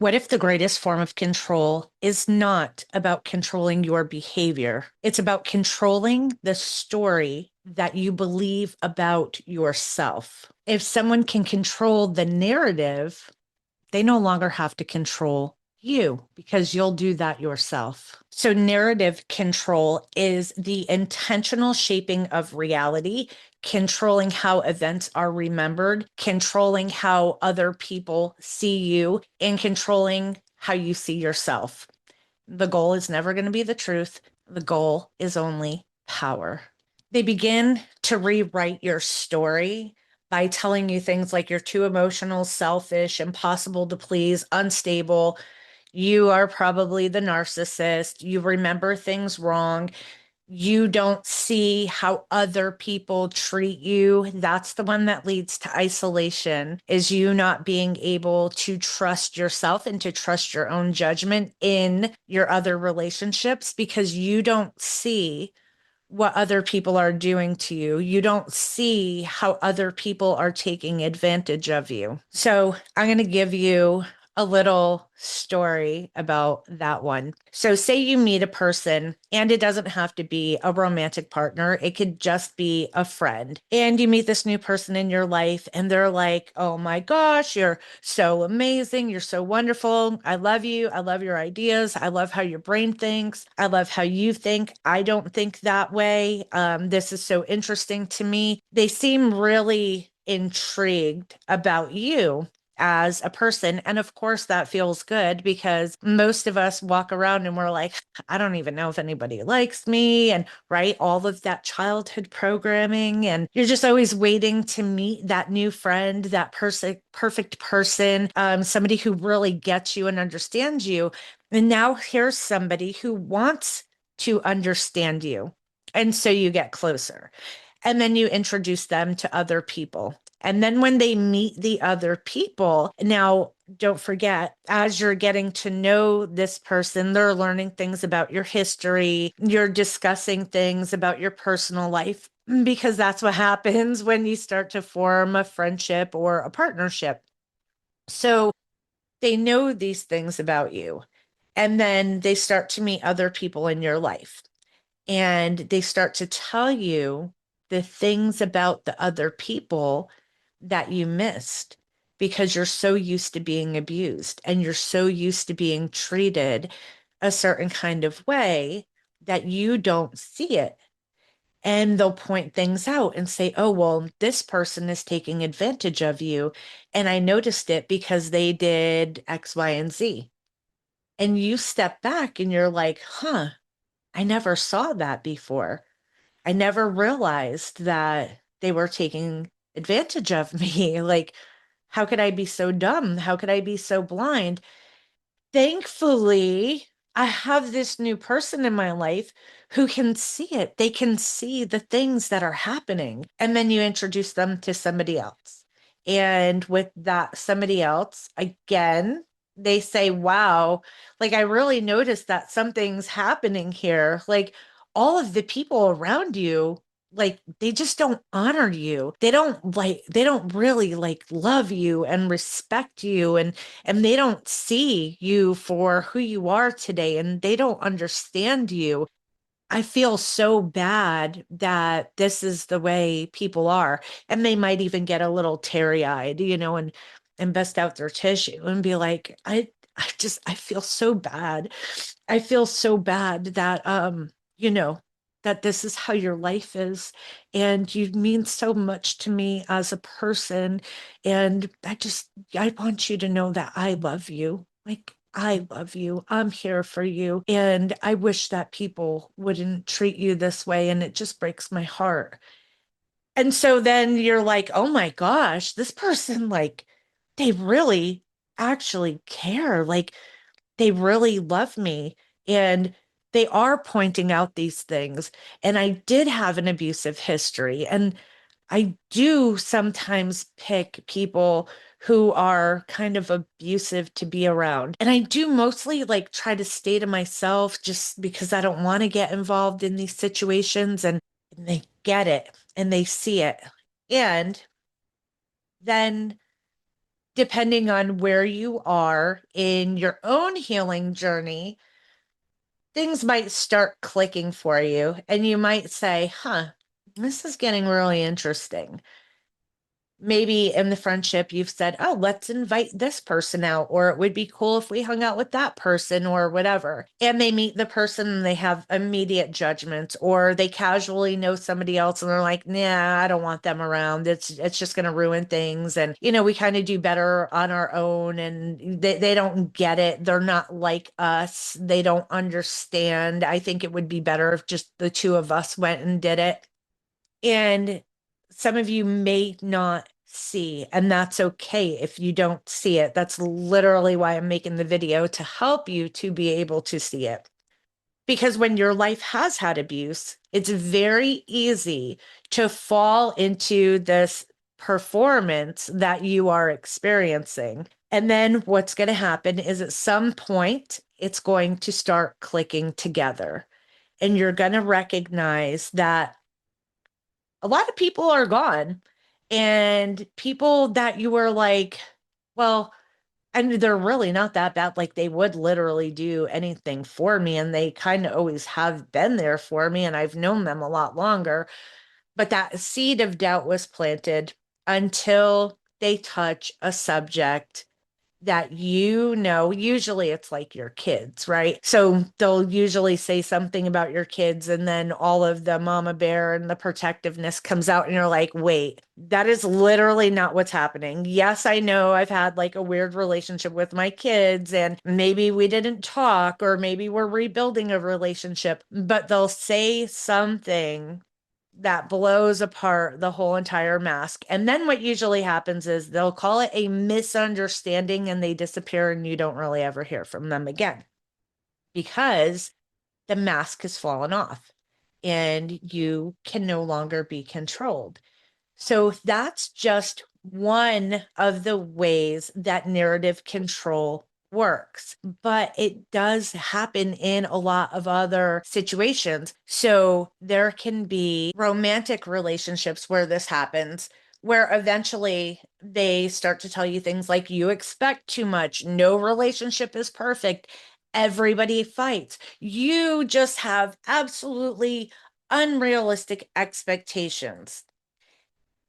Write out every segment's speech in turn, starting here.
What if the greatest form of control is not about controlling your behavior? It's about controlling the story that you believe about yourself. If someone can control the narrative, they no longer have to control you because you'll do that yourself. So, narrative control is the intentional shaping of reality, controlling how events are remembered, controlling how other people see you, and controlling how you see yourself. The goal is never going to be the truth. The goal is only power. They begin to rewrite your story by telling you things like you're too emotional, selfish, impossible to please, unstable. You are probably the narcissist. You remember things wrong. You don't see how other people treat you. That's the one that leads to isolation, is you not being able to trust yourself and to trust your own judgment in your other relationships because you don't see what other people are doing to you. You don't see how other people are taking advantage of you. So I'm going to give you a little story about that one. So, say you meet a person, and it doesn't have to be a romantic partner, it could just be a friend. And you meet this new person in your life, and they're like, oh my gosh, you're so amazing. You're so wonderful. I love you. I love your ideas. I love how your brain thinks. I love how you think. I don't think that way. This is so interesting to me. They seem really intrigued about you as a person. And of course, that feels good because most of us walk around and we're like, I don't even know if anybody likes me. And right, all of that childhood programming. And you're just always waiting to meet that new friend, that person, perfect person, somebody who really gets you and understands you. And now here's somebody who wants to understand you. And so you get closer. And then you introduce them to other people. And then when they meet the other people, now don't forget, as you're getting to know this person, they're learning things about your history, you're discussing things about your personal life, because that's what happens when you start to form a friendship or a partnership. So they know these things about you. And then they start to meet other people in your life and they start to tell you the things about the other people that you missed because you're so used to being abused and you're so used to being treated a certain kind of way that you don't see it. And they'll point things out and say, oh, well, this person is taking advantage of you. And I noticed it because they did X, Y, and Z. And you step back and you're like, huh, I never saw that before. I never realized that they were taking advantage of me. Like, how could I be so dumb? How could I be so blind? Thankfully, I have this new person in my life who can see it. They can see the things that are happening. And then you introduce them to somebody else. And with that somebody else, again, they say, wow, like I really noticed that something's happening here. Like all of the people around you, like they just don't honor you. They don't really like love you and respect you and they don't see you for who you are today and they don't understand you. I feel so bad that this is the way people are. And they might even get a little teary-eyed, and bust out their tissue and be like, I feel so bad. I feel so bad that that this is how your life is and you mean so much to me as a person and I want you to know that I love you. Like I love you. I'm here for you. And I wish that people wouldn't treat you this way. And it just breaks my heart. And so then you're like, oh my gosh, this person, like, they really actually care. Like, they really love me. And they are pointing out these things. And I did have an abusive history. And I do sometimes pick people who are kind of abusive to be around. And I do mostly like try to stay to myself just because I don't want to get involved in these situations. And they get it and they see it. And then depending on where you are in your own healing journey, things might start clicking for you. And you might say, huh, this is getting really interesting. Maybe in the friendship, you've said, oh, let's invite this person out, or it would be cool if we hung out with that person, or whatever. And they meet the person and they have immediate judgments, or they casually know somebody else and they're like, nah, I don't want them around. It's just going to ruin things. And, we kind of do better on our own. And they don't get it. They're not like us. They don't understand. I think it would be better if just the two of us went and did it. And some of you may not see, and that's okay if you don't see it. That's literally why I'm making the video, to help you to be able to see it. Because when your life has had abuse, it's very easy to fall into this performance that you are experiencing. And then what's going to happen is at some point, it's going to start clicking together. And you're going to recognize that a lot of people are gone, and people that you were like, well, and they're really not that bad. Like, they would literally do anything for me, and they kind of always have been there for me, and I've known them a lot longer. But that seed of doubt was planted until they touch a subject that, usually it's like your kids, right? So they'll usually say something about your kids, and then all of the mama bear and the protectiveness comes out, and you're like, wait, that is literally not what's happening. Yes, I know I've had like a weird relationship with my kids, and maybe we didn't talk, or maybe we're rebuilding a relationship, but they'll say something that blows apart the whole entire mask. And then what usually happens is they'll call it a misunderstanding, and they disappear, and you don't really ever hear from them again, because the mask has fallen off and you can no longer be controlled. So that's just one of the ways that narrative control works, but it does happen in a lot of other situations. So there can be romantic relationships where this happens, where eventually they start to tell you things like, you expect too much, no relationship is perfect, everybody fights, you just have absolutely unrealistic expectations.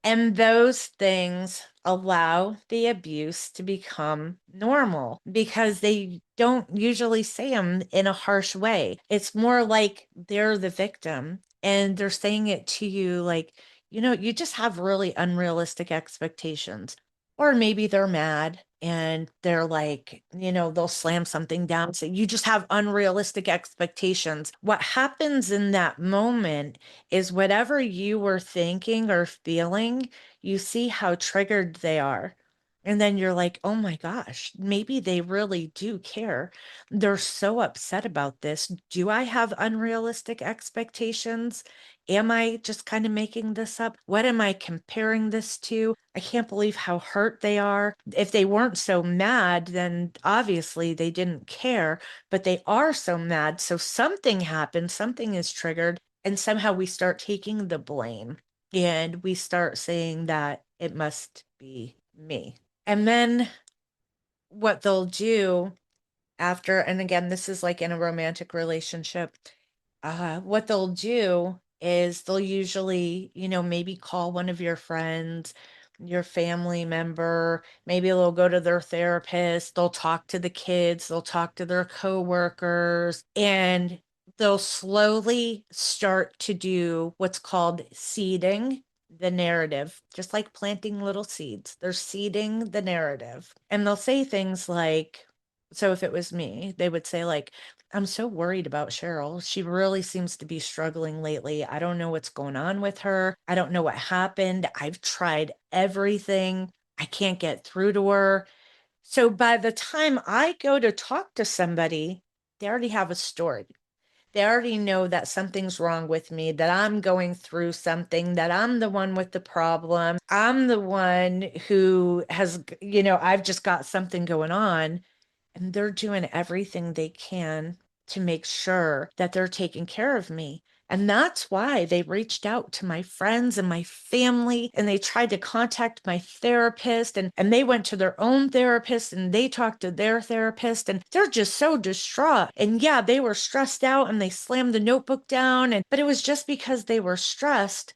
And those things allow the abuse to become normal, because they don't usually say them in a harsh way. It's more like they're the victim and they're saying it to you like, you just have really unrealistic expectations. Or maybe they're mad and they're like, they'll slam something down, say, you just have unrealistic expectations. What happens in that moment is whatever you were thinking or feeling, you see how triggered they are. And then you're like, oh my gosh, maybe they really do care. They're so upset about this. Do I have unrealistic expectations? Am I just kind of making this up? What am I comparing this to? I can't believe how hurt they are. If they weren't so mad, then obviously they didn't care, but they are so mad. So something happened, something is triggered, and somehow we start taking the blame, and we start saying that it must be me. And then what they'll do after, and again, this is like in a romantic relationship, what they'll do is they'll usually, maybe call one of your friends, your family member, maybe they'll go to their therapist, they'll talk to the kids, they'll talk to their coworkers, and they'll slowly start to do what's called seeding the narrative, just like planting little seeds. They're seeding the narrative. And they'll say things like, so if it was me, they would say, like, I'm so worried about Cheryl. She really seems to be struggling lately. I don't know what's going on with her. I don't know what happened. I've tried everything. I can't get through to her. So by the time I go to talk to somebody, they already have a story. They already know that something's wrong with me, that I'm going through something, that I'm the one with the problem. I'm the one who has, I've just got something going on. And they're doing everything they can to make sure that they're taking care of me. And that's why they reached out to my friends and my family, and they tried to contact my therapist, and they went to their own therapist and they talked to their therapist, and they're just so distraught. And yeah, they were stressed out and they slammed the notebook down, but it was just because they were stressed.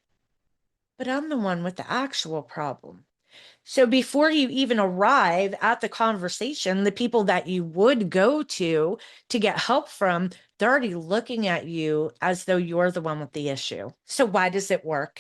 But I'm the one with the actual problem. So before you even arrive at the conversation, the people that you would go to get help from, they're already looking at you as though you're the one with the issue. So why does it work?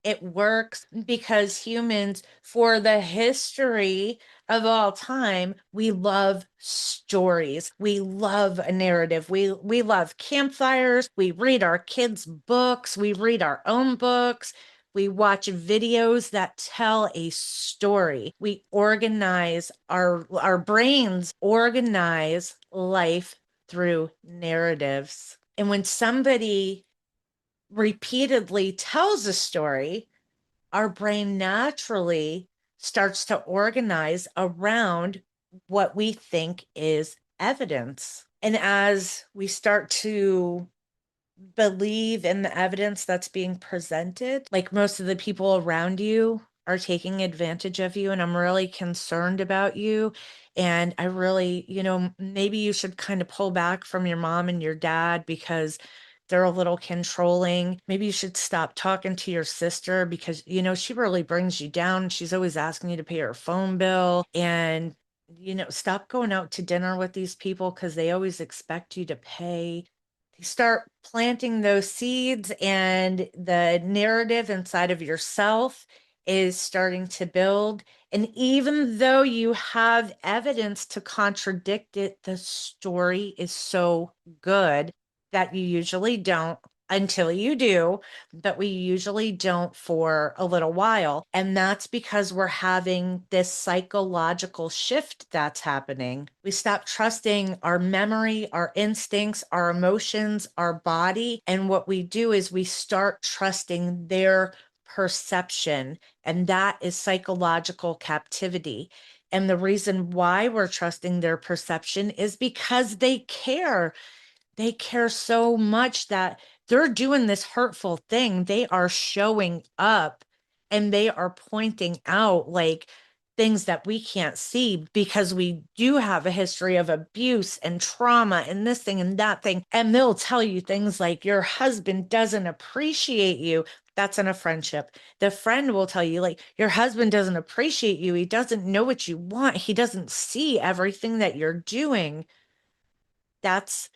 It works because humans, for the history of all time, we love stories. We love a narrative. We love campfires. We read our kids' books. We read our own books. We watch videos that tell a story. We organize our brains organize life through narratives. And when somebody repeatedly tells a story, our brain naturally starts to organize around what we think is evidence. And as we start to believe in the evidence that's being presented, like most of the people around you are taking advantage of you, and I'm really concerned about you. And I really, maybe you should kind of pull back from your mom and your dad because they're a little controlling. Maybe you should stop talking to your sister because, she really brings you down. She's always asking you to pay her phone bill. And, stop going out to dinner with these people because they always expect you to pay. Start planting those seeds, and the narrative inside of yourself is starting to build. And even though you have evidence to contradict it, the story is so good that you usually don't until you do, but we usually don't for a little while. And that's because we're having this psychological shift that's happening. We stop trusting our memory, our instincts, our emotions, our body. And what we do is we start trusting their perception. And that is psychological captivity. And the reason why we're trusting their perception is because they care. They care so much that they're doing this hurtful thing. They are showing up and they are pointing out like things that we can't see because we do have a history of abuse and trauma and this thing and that thing. And they'll tell you things like your husband doesn't appreciate you. That's in a friendship. The friend will tell you, like, your husband doesn't appreciate you. He doesn't know what you want. He doesn't see everything that you're doing. That's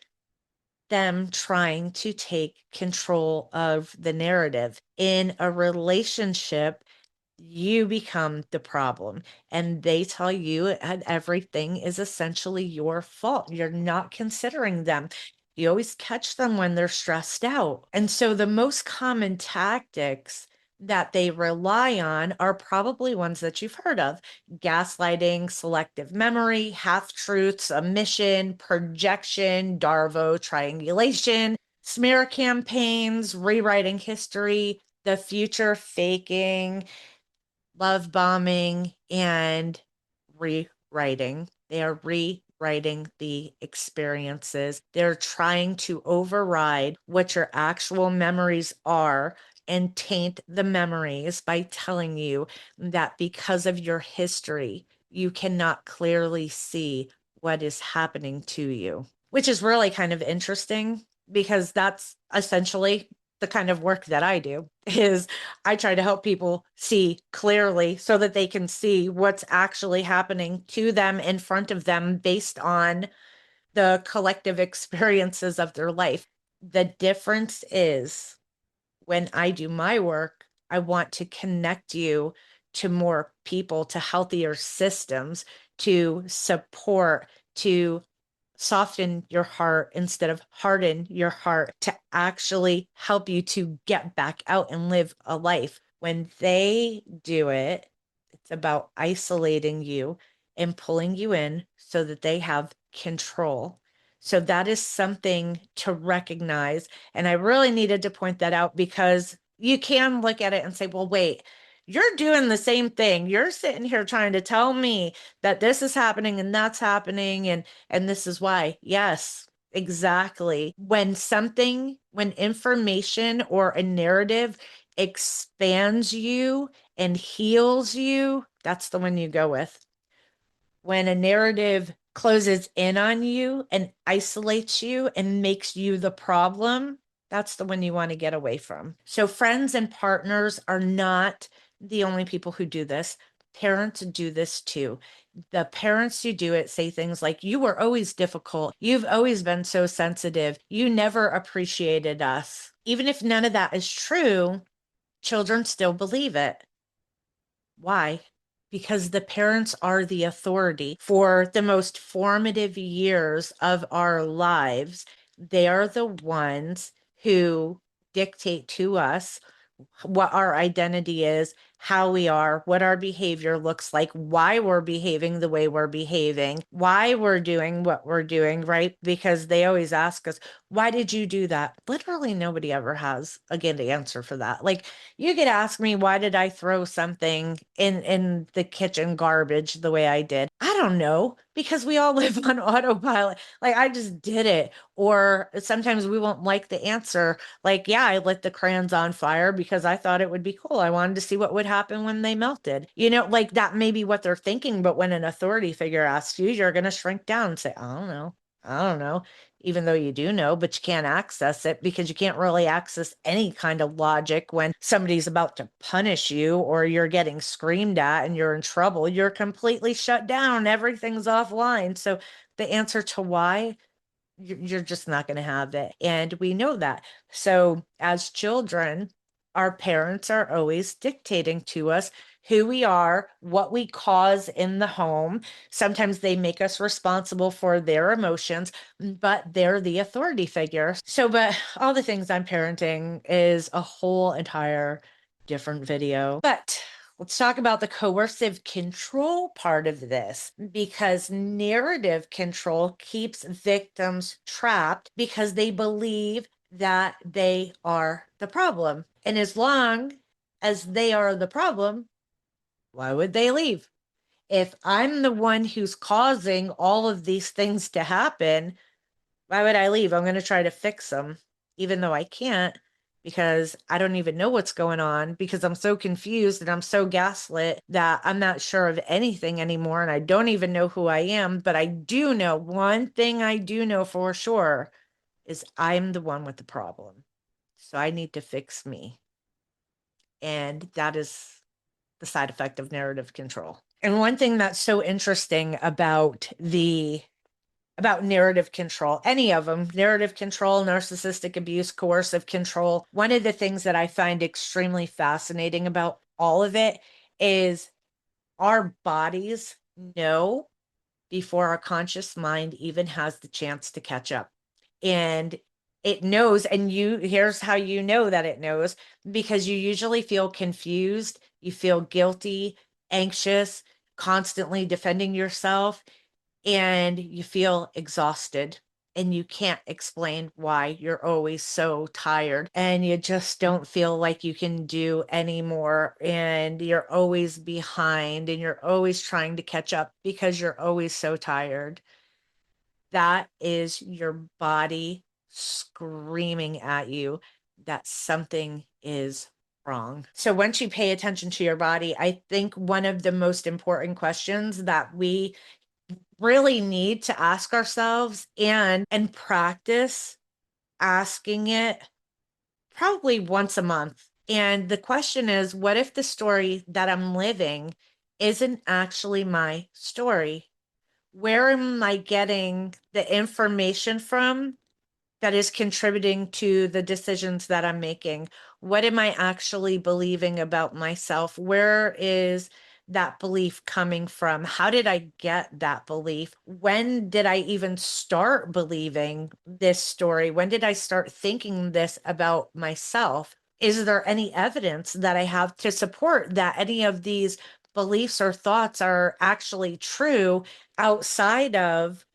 them trying to take control of the narrative. In a relationship, you become the problem, and they tell you and everything is essentially your fault. You're not considering them. You always catch them when they're stressed out. And so the most common tactics that they rely on are probably ones that you've heard of: gaslighting, selective memory, half truths, omission, projection, Darvo, triangulation, smear campaigns, rewriting history, the future faking, love bombing, and rewriting. They are rewriting the experiences. They're trying to override what your actual memories are and taint the memories by telling you that because of your history, you cannot clearly see what is happening to you, which is really kind of interesting because that's essentially the kind of work that I do. Is I try to help people see clearly so that they can see what's actually happening to them in front of them based on the collective experiences of their life. The difference is when I do my work, I want to connect you to more people, to healthier systems, to support, to soften your heart instead of harden your heart, to actually help you to get back out and live a life. When they do it, it's about isolating you and pulling you in so that they have control. So that is something to recognize. And I really needed to point that out because you can look at it and say, well, wait, you're doing the same thing. You're sitting here trying to tell me that this is happening and that's happening and this is why. Yes, Exactly. When information or a narrative expands you and heals you, that's the one you go with. When a narrative closes in on you and isolates you and makes you the problem, that's the one you want to get away from. So, friends and partners are not the only people who do this. Parents do this too. The parents who do it say things like, "You were always difficult. You've always been so sensitive. You never appreciated us." Even if none of that is true, children still believe it. Why? Because the parents are the authority for the most formative years of our lives. They are the ones who dictate to us what our identity is, how we are, what our behavior looks like, why we're behaving the way we're behaving, why we're doing what we're doing, right? Because they always ask us, why did you do that? Literally, nobody ever has a good answer for that. Like, you could ask me, why did I throw something in the kitchen garbage the way I did? I don't know, because we all live on autopilot. Like, I just did it. Or sometimes we won't like the answer. Like, yeah, I lit the crayons on fire because I thought it would be cool. I wanted to see what would happen when they melted. Like that may be what they're thinking, but when an authority figure asks you, you're going to shrink down and say, I don't know. I don't know, even though you do know, but you can't access it because you can't really access any kind of logic when somebody's about to punish you or you're getting screamed at and you're in trouble. You're completely shut down. Everything's offline. So the answer to why, you're just not going to have it. And we know that. So as children, our parents are always dictating to us who we are, what we cause in the home. Sometimes they make us responsible for their emotions, but they're the authority figure. So, but all the things on parenting is a whole entire different video. But let's talk about the coercive control part of this, because narrative control keeps victims trapped because they believe that they are the problem. And as long as they are the problem, why would they leave? If I'm the one who's causing all of these things to happen, why would I leave? I'm going to try to fix them, even though I can't, because I don't even know what's going on, because I'm so confused and I'm so gaslit that I'm not sure of anything anymore. And I don't even know who I am. But I do know one thing I do know for sure is I'm the one with the problem. So I need to fix me. And that is the side effect of narrative control. And one thing that's so interesting about narrative control, any of them, narrative control, narcissistic abuse, coercive control. One of the things that I find extremely fascinating about all of it is our bodies know before our conscious mind even has the chance to catch up. And it knows, and here's how you know that it knows, because you usually feel confused, you feel guilty, anxious, constantly defending yourself, and you feel exhausted and you can't explain why. You're always so tired and you just don't feel like you can do anymore, and you're always behind and you're always trying to catch up because you're always so tired. That is your body screaming at you that something is wrong. So once you pay attention to your body, I think one of the most important questions that we really need to ask ourselves and practice asking it probably once a month. And the question is, what if the story that I'm living isn't actually my story? Where am I getting the information from that is contributing to the decisions that I'm making? What am I actually believing about myself? Where is that belief coming from? How did I get that belief? When did I even start believing this story? When did I start thinking this about myself? Is there any evidence that I have to support that any of these beliefs or thoughts are actually true outside of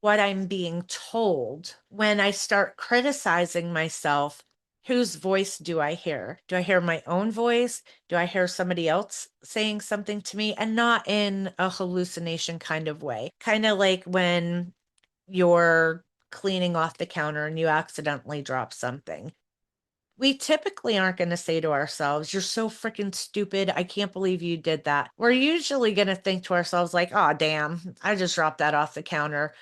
what I'm being told? When I start criticizing myself, whose voice do I hear? Do I hear my own voice? Do I hear somebody else saying something to me? And not in a hallucination kind of way. Kind of like when you're cleaning off the counter and you accidentally drop something. We typically aren't going to say to ourselves, "You're so freaking stupid. I can't believe you did that." We're usually going to think to ourselves, like, "Oh, damn, I just dropped that off the counter."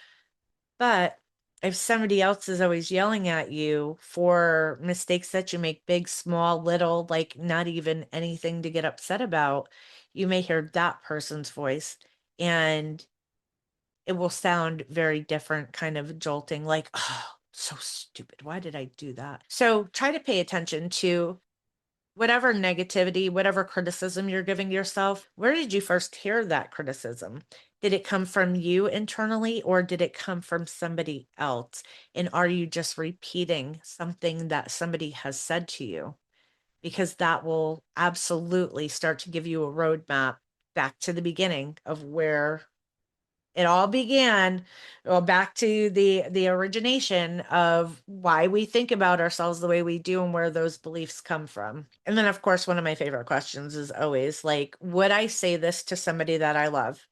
But if somebody else is always yelling at you for mistakes that you make, big, small, little, like not even anything to get upset about, you may hear that person's voice and it will sound very different, kind of jolting, like, "Oh, so stupid. Why did I do that?" So try to pay attention to whatever negativity, whatever criticism you're giving yourself. Where did you first hear that criticism? Did it come from you internally or did it come from somebody else? And are you just repeating something that somebody has said to you? Because that will absolutely start to give you a roadmap back to the beginning of where it all began, well, back to the origination of why we think about ourselves the way we do and where those beliefs come from. And then, of course, one of my favorite questions is always like, would I say this to somebody that I love?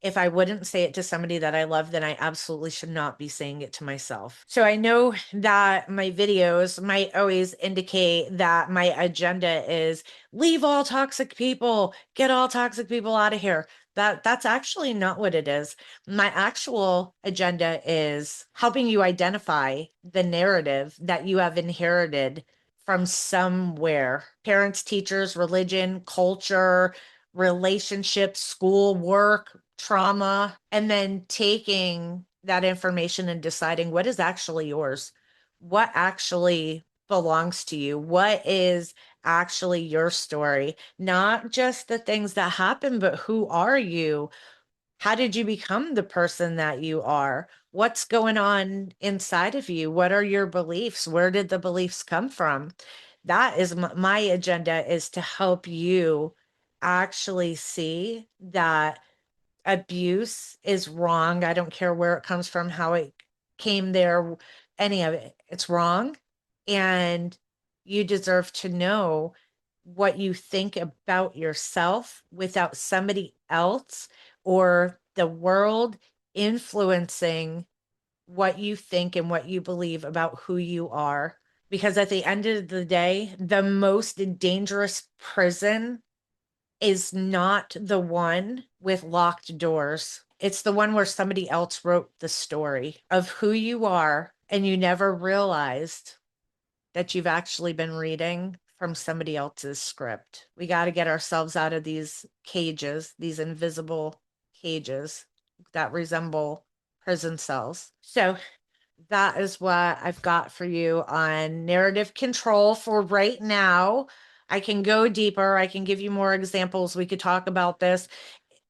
If I wouldn't say it to somebody that I love, then I absolutely should not be saying it to myself. So I know that my videos might always indicate that my agenda is leave all toxic people, get all toxic people out of here. That's actually not what it is. My actual agenda is helping you identify the narrative that you have inherited from somewhere. Parents, teachers, religion, culture, relationships, school, work, trauma, and then taking that information and deciding what is actually yours, what actually belongs to you, what is actually your story, not just the things that happen, but who are you? How did you become the person that you are? What's going on inside of you? What are your beliefs? Where did the beliefs come from? That is my agenda, is to help you actually see that abuse is wrong. I don't care where it comes from, how it came there, any of it. It's wrong. And you deserve to know what you think about yourself without somebody else or the world influencing what you think and what you believe about who you are. Because at the end of the day, the most dangerous prison is not the one with locked doors. It's the one where somebody else wrote the story of who you are, and you never realized that you've actually been reading from somebody else's script. We got to get ourselves out of these cages, these invisible cages that resemble prison cells. So that is what I've got for you on narrative control for right now. I can go deeper. I can give you more examples. We could talk about this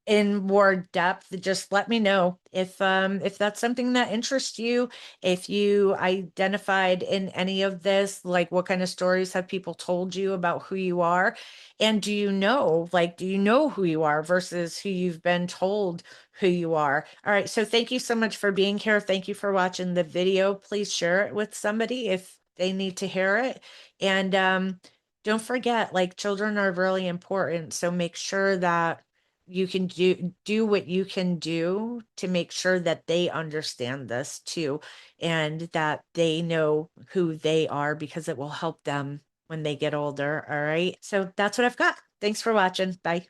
in more depth. Just let me know if that's something that interests you, if you identified in any of this, like what kind of stories have people told you about who you are, and do you know, like, do you know who you are versus who you've been told who you are? All right, so thank you so much for being here. Thank you for watching the video. Please share it with somebody if they need to hear it. And don't forget, like, children are really important, so make sure that you can do what you can do to make sure that they understand this too, and that they know who they are, because it will help them when they get older. All right, so that's what I've got. Thanks for watching. Bye.